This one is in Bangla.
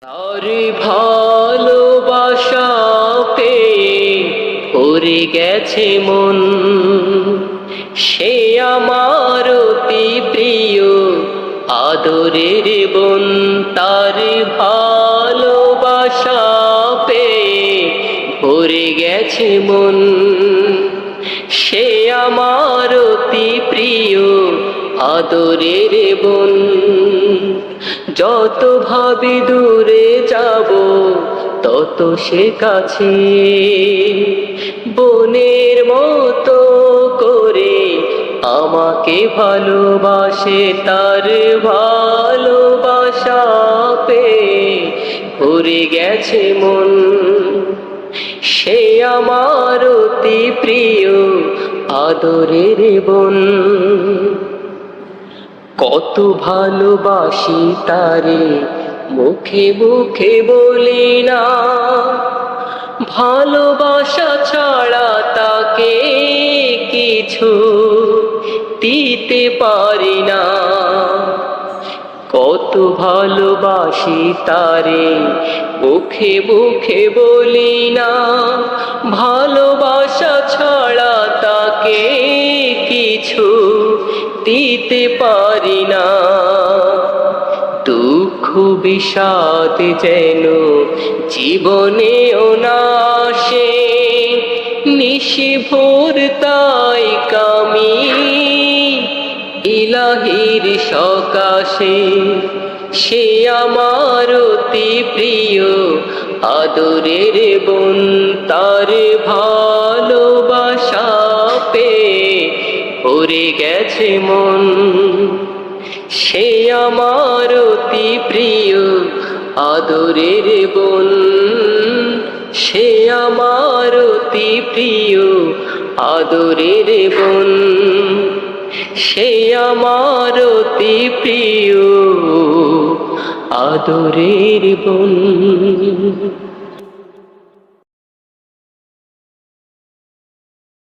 তার ভালোবাসা পেয়ে ভরে গেছে মন, সে আমার অতি প্রিয় আদরের বোন। তার ভালোবাসা পেয়ে ভরে গেছে মন, সে আমার অতি প্রিয় আদরের বোন। যত ভাবি দূরে যাব তত সে কাছে, বোনের মতো করে আমাকে ভালোবাসে। তার ভালোবাসা পেয়ে ভরে গেছে মন, সে আমার অতি প্রিয় আদরের বোন। কত ভালোবাসি তারে মুখে মুখে বলি না, ভালোবাসা ছাড়া তাকে কিছু দিতে পারি না। কত ভালোবাসি তারে মুখে মুখে বলি না, ভালোবাসা ছাড়া তাকে কিছু দিতে পারি না। দুঃখ বিষাদ যেন জীবনেও না আসে, নিশিভোর তাই কামি ইলাহির সকাশে। সে আমার অতি প্রিয় আদরের বোন, তার ভালোবাসা পেয়ে ভরে গেছে মন, সে আমার অতি প্রিয় আদরের বোন। সে আমার অতি প্রিয় আদরের বোন, সে আমার অতি প্রিয় আদরের বোন।